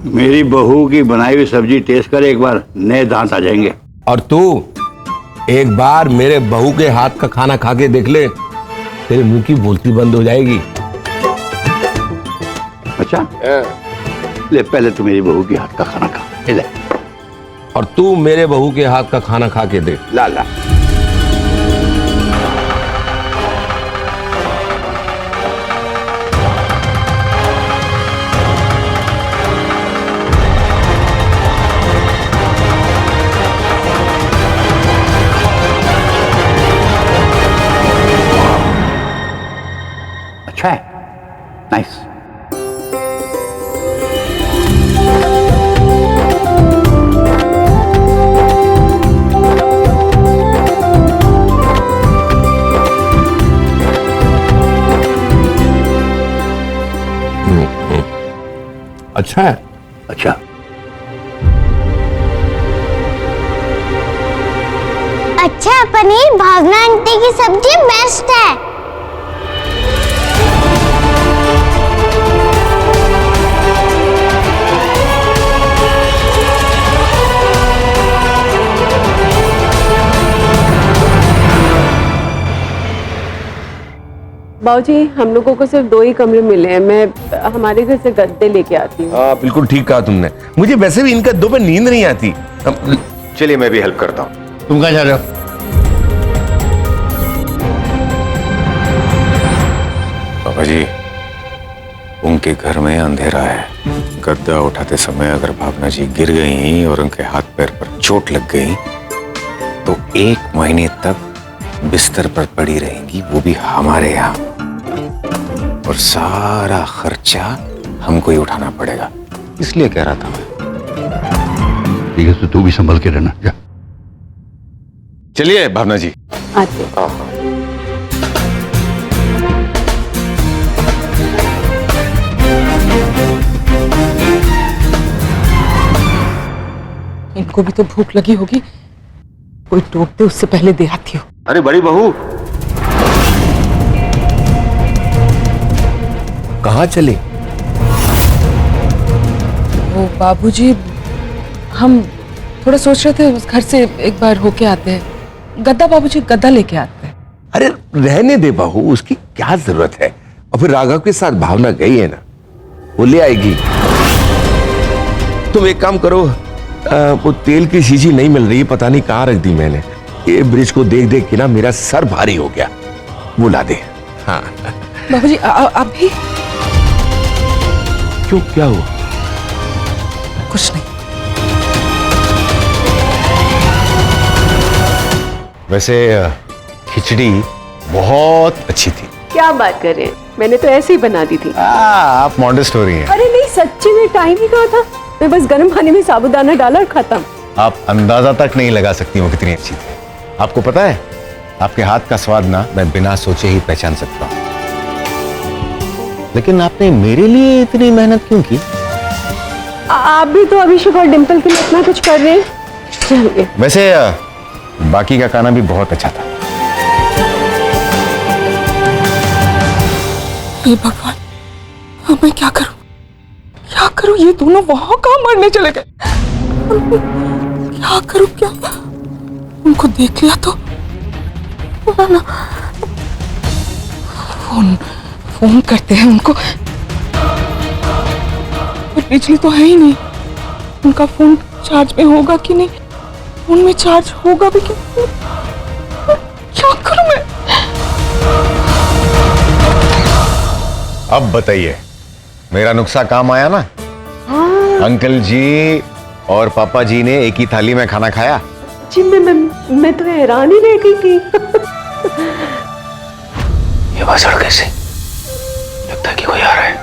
मेरी बहू की बनाई हुई सब्जी टेस्ट कर एक बार, नए दांत आ जाएंगे। और तू एक बार मेरे बहू के हाथ का खाना खा के देख ले, तेरे मुंह की बोलती बंद हो जाएगी। अच्छा ले, पहले तू मेरी बहू के हाथ का खाना खा ले। और तू मेरे बहू के हाथ का खाना खा के देख। ला ला। अच्छा है, नाइस। अच्छा है। अच्छा, अच्छा पनीर भावना आंटी की सब्जी बेस्ट है। बाबूजी, हम लोगों को सिर्फ 2 ही कमरे मिले हैं। मैं हमारे घर से गद्दे लेके आती हूँ। हाँ बिल्कुल ठीक कहा तुमने। मुझे वैसे भी इनका दो पे नींद नहीं आती। चलिए मैं भी हेल्प करता हूँ। तुम कहाँ जा रहे हो? बाबा जी, उनके घर में अंधेरा है। गद्दा उठाते समय अगर भावना जी गिर गई और उनके हाथ पैर पर चोट लग गई तो 1 महीने तक बिस्तर पर पड़ी रहेंगी, वो भी हमारे यहाँ। और सारा खर्चा हमको ही उठाना पड़ेगा, इसलिए कह रहा था मैं। ठीक है, तो तू भी संभल के रहना। जा। चलिए भावना जी। आती हूँ। इनको भी तो भूख लगी होगी, कोई टोक दे उससे पहले दे आती हूँ। अरे बड़ी बहू, कहाँ चले? वो बाबूजी, हम थोड़ा सोच रहे थे उस घर से एक बार होके आते हैं। गद्दा बाबूजी, गद्दा लेके आते हैं। अरे रहने दे बहू, उसकी क्या जरूरत है। और फिर राघव के साथ भावना गई है ना, वो ले आएगी। तुम एक काम करो, वो तेल की शीशी नहीं मिल रही, पता नहीं कहाँ रख दी मैंने। ये ब्रिज को देख देख के ना मेरा सर भारी हो गया, वो ला दे। हाँ बाबूजी अभी क्यों, क्या हुआ? कुछ नहीं। वैसे खिचड़ी बहुत अच्छी थी। क्या बात कर रहे हैं, मैंने तो ऐसे ही बना दी थी। आप मॉडर्न स्टोरी हैं। अरे नहीं, सच्ची में टाइम ही कहा था। मैं बस गर्म पानी में साबुदाना डाला और खत्म। आप अंदाजा तक नहीं लगा सकती वो कितनी अच्छी थी। आपको पता है, आपके हाथ का स्वाद ना मैं बिना सोचे ही पहचान सकता हूँ। लेकिन आपने मेरे लिए इतनी मेहनत क्यों की? आप भी तो अभिषेक और डिंपल के लिए इतना कुछ कर रहे हैं। चलिए। वैसे बाकी का खाना भी बहुत अच्छा था। हे भगवान, अब मैं क्या करूं? क्या करूं? ये दोनों वहां कहाँ मरने चले गए? क्या करूं? क्या उनको देख लिया तो ना। फोन करते हैं उनको। पर बिजली तो है ही नहीं। उनका फोन चार्ज में होगा कि नहीं? फोन में चार्ज होगा भी कि नहीं? क्या करूं मैं? अब बताइए, मेरा नुस्खा काम आया ना? हाँ। अंकल जी और पापा जी ने एक ही थाली में खाना खाया। जी मैं तो हैरान ही रह गई थी। ये बासड़ कैसे? लगता है कि कोई आ रहा है।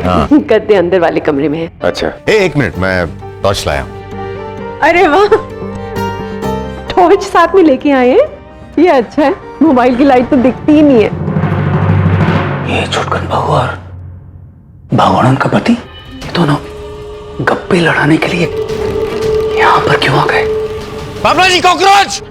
हाँ। गद्दे अंदर वाले कमरे में है। अच्छा, एक मिनट, मैं टॉर्च लाया हूं। अरे वाह, टॉर्च साथ में लेके आए हैं? ये अच्छा है, मोबाइल की लाइट तो दिखती ही नहीं है। ये छोटकन बहू और भगवान का पति, ये दोनों गप्पे लड़ाने के लिए यहाँ पर क्यों आ गए? बाबला जी, कॉकरोच!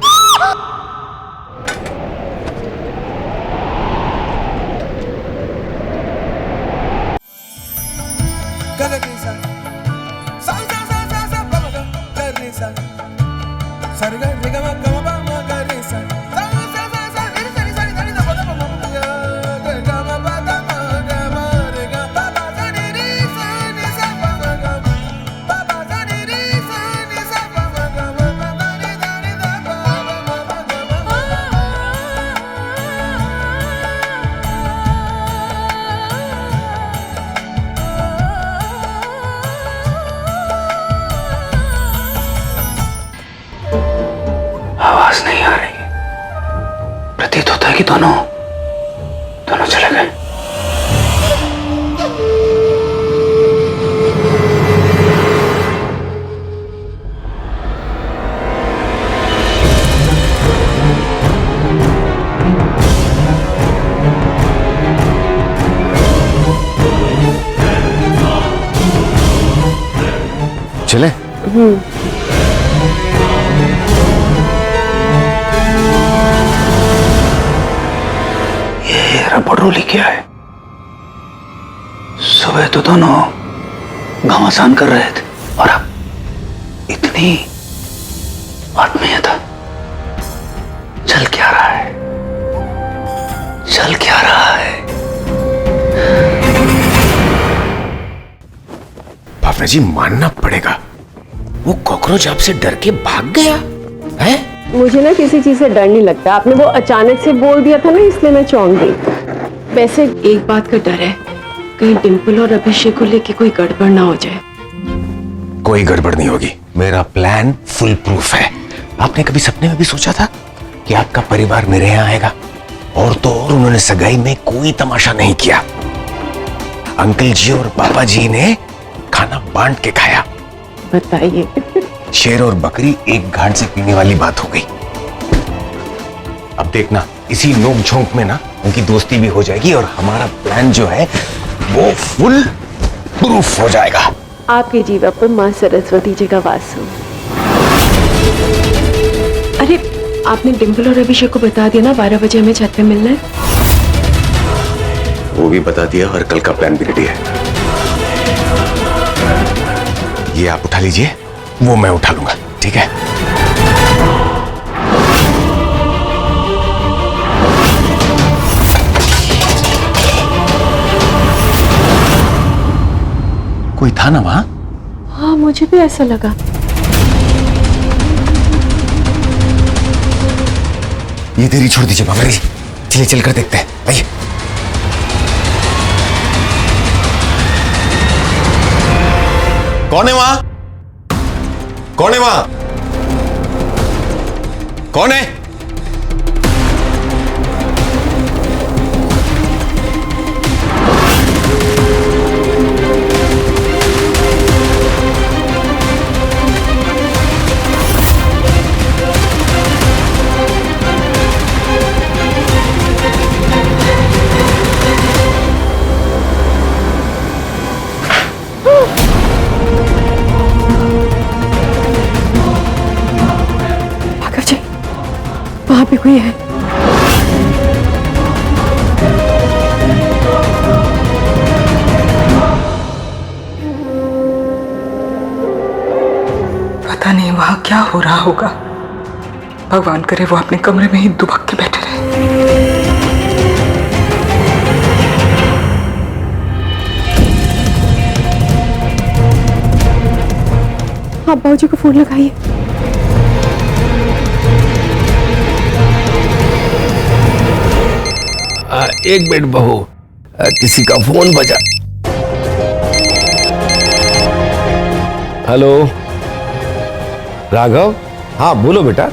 दोनों चले गए। चले? ये रबड़ोली क्या है? सुबह तो दोनों घमासान कर रहे थे और अब इतनी आत्मीयता। चल क्या रहा है? चल क्या रहा है? भावना जी मानना पड़ेगा, वो कॉकरोच आपसे डर के भाग गया है? मुझे ना किसी चीज से डर नहीं लगता। आपने वो अचानक से बोल दिया था ना, इसलिए मैं चौंक गई। वैसे एक बात का डर है, कहीं डिम्पल और अभिषेक को लेके कोई गड़बड़ ना हो जाए। कोई गड़बड़ नहीं होगी, मेरा प्लान फुल प्रूफ है। आपने कभी सपने में भी सोचा था कि आपका परिवार मेरे यहाँ आएगा? और तो और उन्होंने सगाई में कोई तमाशा नहीं किया। अंकल जी और पापा जी ने खाना बांट के खाया। बताइए। शेर और बकरी एक घाट से पीने वाली बात हो गई। अब देखना, इसी नोक झोंक में ना उनकी दोस्ती भी हो जाएगी और हमारा प्लान जो है वो फुल प्रूफ हो जाएगा। आपके जीवा पर माँ सरस्वती जी का वास हो। अरे आपने डिम्पल और अभिषेक को बता दिया ना 12 बजे हमें छत पे मिलना है? वो भी बता दिया और कल का प्लान भी रेडी है। ये आप उठा लीजिए, वो मैं उठा लूंगा, ठीक है? कोई था ना वहां? हाँ मुझे भी ऐसा लगा। ये देरी छोड़ दीजिए भावना जी, चलिए चलकर देखते हैं, आइए। कौन है वहां? कौन है वहां? कौन है? वहां पे कोई है। पता नहीं वहां क्या हो रहा होगा। भगवान करे वो अपने कमरे में ही दुबक के बैठे रहे। आप बाबूजी को फोन लगाइए। एक मिनट बहू, किसी का फोन बजा। हेलो राघव? हाँ बोलो बेटा।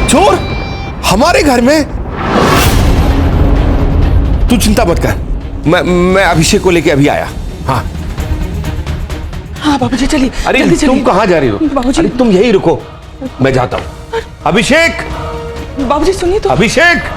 चोर हमारे घर में? तू चिंता मत कर, मैं अभिषेक को लेके अभी आया। हाँ हाँ बाबूजी चलिए। अरे जल्दी तुम चलिए। कहाँ जा रही हो? बाबूजी। अरे तुम यही रुको, मैं जाता हूँ। अभिषेक, बाबूजी सुनिए तो। अभिषेक।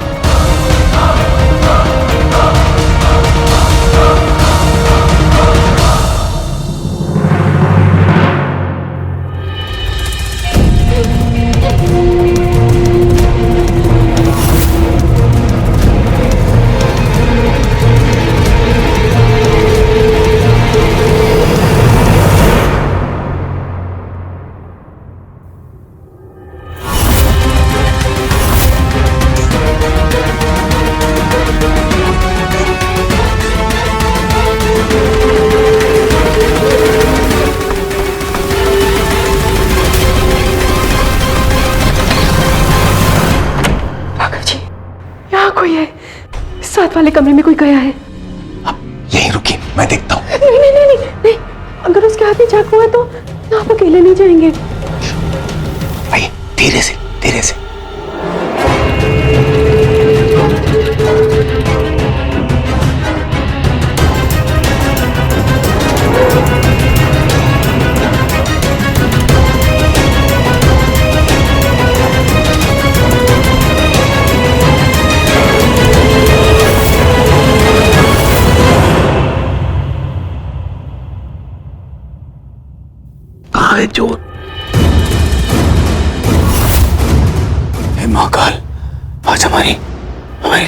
कोई है, साथ वाले कमरे में कोई गया है। अब यहीं रुकिए, मैं देखता हूँ। नहीं नहीं नहीं नहीं नहीं, अगर उसके हाथ में चाकू है तो आप अकेले नहीं जाएंगे। आइए धीरे से, धीरे से।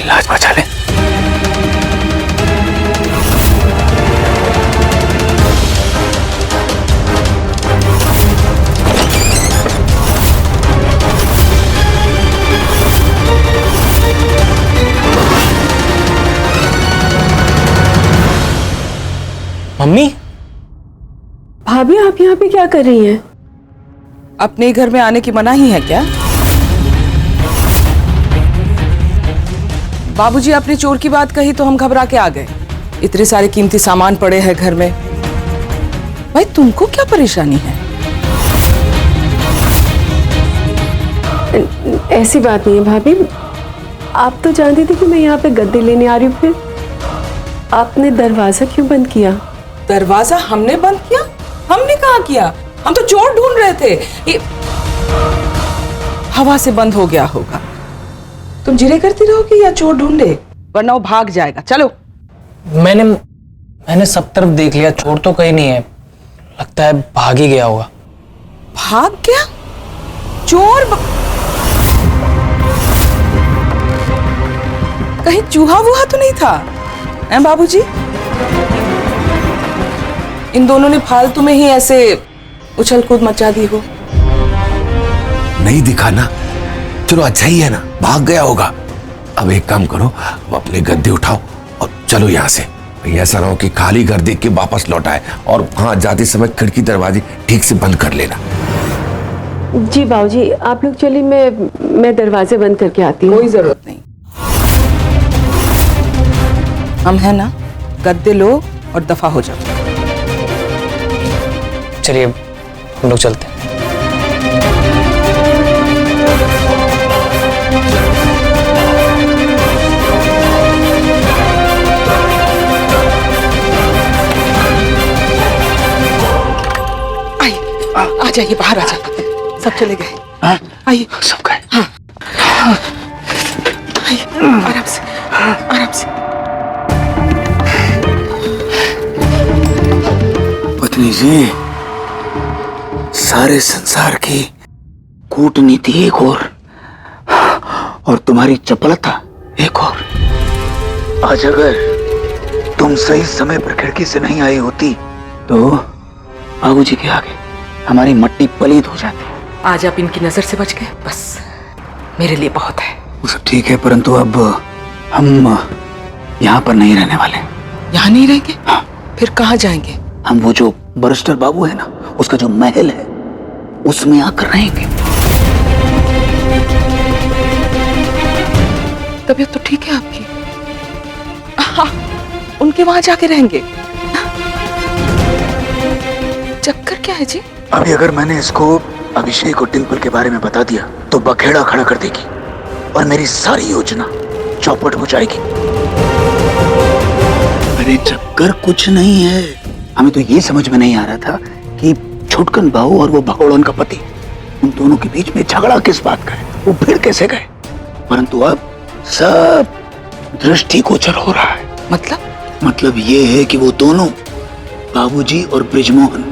अपनी लाज बचा ले। मम्मी, भाभी आप यहाँ पे क्या कर रही हैं? अपने घर में आने की मनाही है क्या? बाबूजी आपने चोर की बात कही तो हम घबरा के आ गए। इतने सारे कीमती सामान पड़े हैं घर में। भाई तुमको क्या परेशानी है? ऐसी बात नहीं है भाभी, आप तो जानती थी कि मैं यहाँ पे गद्दे लेने आ रही हूँ, फिर आपने दरवाजा क्यों बंद किया? दरवाजा हमने बंद किया? हमने कहाँ किया? हम तो चोर ढूंढ रहे थे। ये हवा से बंद हो गया होगा। तुम जिरे करती रहोगी या चोर ढूंढे, वरना वो भाग जाएगा। चलो। मैंने सब तरफ देख लिया, चोर तो कहीं नहीं है। लगता है भाग ही गया होगा। भाग गया? चोर कहीं चूहा वूहा तो नहीं था? हैं बाबूजी? इन दोनों ने फालतू में ही ऐसे उछल कूद मचा दी हो। नहीं दिखा ना, चलो अच्छा ही है ना, भाग गया होगा। अब एक काम करो, अब अपने गद्दे उठाओ और चलो यहाँ से। ऐसा ना हो कि खाली घर देख के वापस लौट आए। और हाँ, जाते समय खिड़की दरवाजे ठीक से बंद कर लेना। जी बाबूजी, आप लोग चलिए, मैं दरवाजे बंद करके आती हूँ। कोई जरूरत नहीं, हम है ना। गद्दे लो और दफा हो जाओ। चलिए हम लोग चलते हैं। आ जाइए, बाहर आ जाइए। सब चले गए? हाँ? आइए। सब गए? हाँ। आइए, आराम से, आराम से। पत्नी जी, सारे संसार की कूटनीति एक और तुम्हारी चपलता एक और। आज अगर तुम सही समय पर खिड़की से नहीं आई होती तो बाबूजी के आगे हमारी मट्टी पलीत हो जाती। आज आप इनकी नजर से बच गए, बस मेरे लिए बहुत है। वो सब ठीक है, परंतु अब हम यहाँ पर नहीं रहने वाले। यहाँ नहीं रहेंगे? हाँ। फिर कहाँ जाएंगे? हम वो जो बरिस्टर बाबू है ना, उसका जो महल है उसमें आकर रहेंगे। तबीयत तो ठीक है आपकी? हाँ, उनके वहां जाके रहेंगे। चक्कर क्या है जी? अभी अगर मैंने इसको अभिषेक और डिंपल के बारे में बता दिया तो बखेड़ा खड़ा कर देगी और मेरी सारी योजना चौपट हो जाएगी। अरे चक्कर कुछ नहीं है। हमें तो ये समझ में नहीं आ रहा था कि छुटकन बाबू और वो भगोड़न का पति, उन दोनों के बीच में झगड़ा किस बात का है, वो भिड़ कैसे गए। परंतु अब सब दृष्टिगोचर हो रहा है। मतलब ये है कि वो दोनों, बाबूजी और ब्रिजमोहन,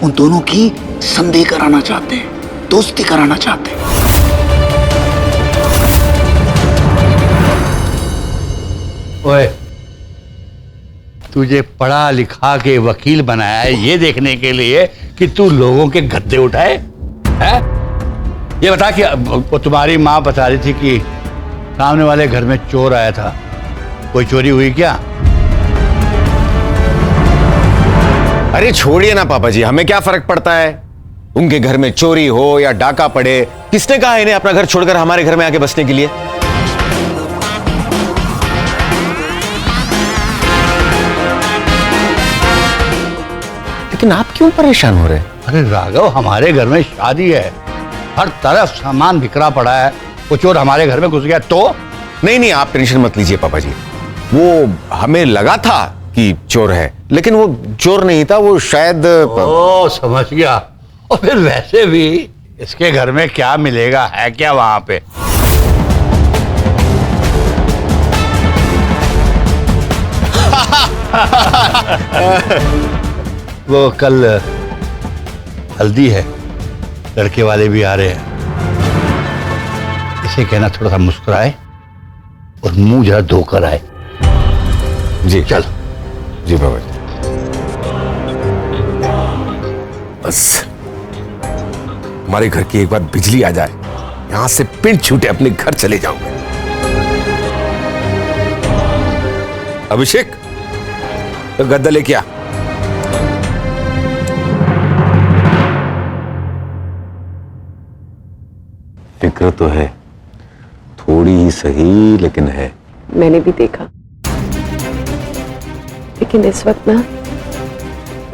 उन दोनों की संधि कराना चाहते हैं, दोस्ती कराना चाहते हैं। ओए, तुझे पढ़ा लिखा के वकील बनाया है ये देखने के लिए कि तू लोगों के गद्दे उठाए है? ये बता कि वो तुम्हारी माँ बता रही थी कि सामने वाले घर में चोर आया था, कोई चोरी हुई क्या? अरे छोड़िए ना पापा जी, हमें क्या फर्क पड़ता है? उनके घर में चोरी हो या डाका पड़े, किसने कहा इन्हें अपना घर छोड़कर हमारे घर में आके बसने के लिए? लेकिन आप क्यों परेशान हो रहे हैं? अरे राघव, हमारे घर में शादी है, हर तरफ सामान बिखरा पड़ा है, वो चोर हमारे घर में घुस गया तो? नहीं, आप टेंशन मत लीजिए पापा जी। वो हमें लगा था कि चोर है, लेकिन वो चोर नहीं था, वो शायद। ओ, समझ गया। और फिर वैसे भी इसके घर में क्या मिलेगा, है क्या वहां पे? वो कल हल्दी है, लड़के वाले भी आ रहे हैं, इसे कहना थोड़ा सा मुस्कुराए और मुंह जरा धोकर आए। जी चल। जी बाबा जी। बस हमारे घर की एक बार बिजली आ जाए, यहां से पिंड छूटे अपने घर चले जाऊंगा। अभिषेक, तो गद्दा लेके आ। फिक्र तो है, थोड़ी ही सही लेकिन है। मैंने भी देखा, लेकिन इस वक्त ना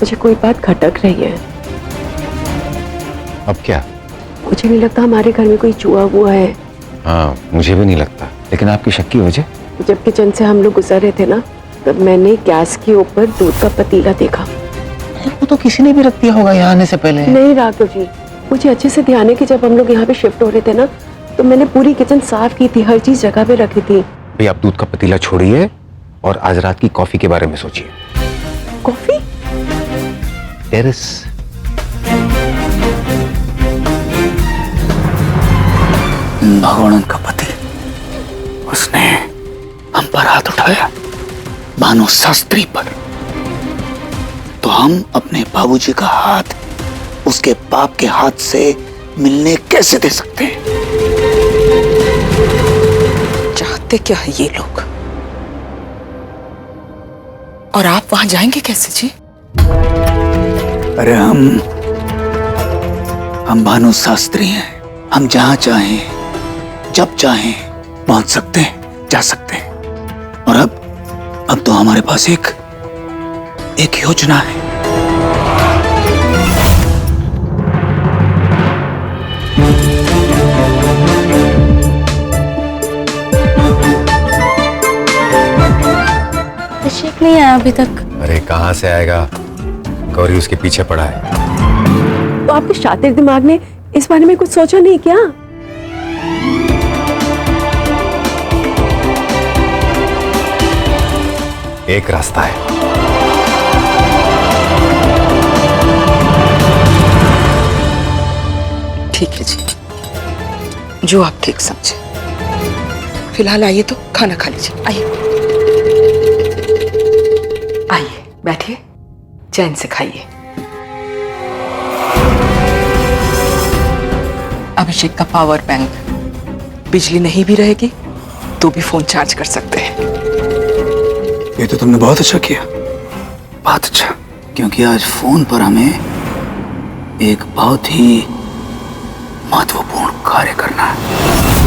मुझे कोई बात खटक रही है। अब क्या? मुझे नहीं लगता हमारे घर में कोई चूहा हुआ है। हाँ, मुझे भी नहीं लगता, लेकिन आपकी शक की वजह? जब किचन से हम लोग गुजर रहे थे ना, तब मैंने गैस के ऊपर दूध का पतीला देखा। वो तो किसी ने भी रख दिया होगा यहाँ आने से पहले। नहीं राघव जी, मुझे अच्छे से ध्यान है कि जब हम लोग यहाँ पे शिफ्ट हो रहे थे ना, तो मैंने पूरी किचन साफ की थी, हर चीज जगह पे रखी थी। भाई आप दूध का पतीला छोड़िए और आज रात की कॉफी के बारे में सोचिए। कॉफी? टेरेस। भगवान का पति, उसने हम पर हाथ उठाया, भानु शास्त्री पर, तो हम अपने बाबूजी का हाथ उसके बाप के हाथ से मिलने कैसे दे सकते हैं? चाहते क्या है ये लोग? और आप वहां जाएंगे कैसे जी? अरे हम भानु शास्त्री हैं, हम जहां चाहें जब चाहें पहुंच सकते हैं, जा सकते हैं। और अब तो हमारे पास एक योजना है। अभिषेक नहीं आया अभी तक। अरे कहाँ से आएगा, गौरी उसके पीछे पड़ा है। तो आपके शातिर दिमाग ने इस बारे में कुछ सोचा नहीं क्या? एक रास्ता है। ठीक है जी, जो आप ठीक समझे। फिलहाल आइए तो खाना खा लीजिए। आइए आइए, बैठिए, चैन से खाइए। अभिषेक का पावर बैंक, बिजली नहीं भी रहेगी तो भी फोन चार्ज कर सकते हैं। ये तो तुमने बहुत अच्छा किया, बहुत अच्छा, क्योंकि आज फोन पर हमें एक बहुत ही महत्वपूर्ण कार्य करना है।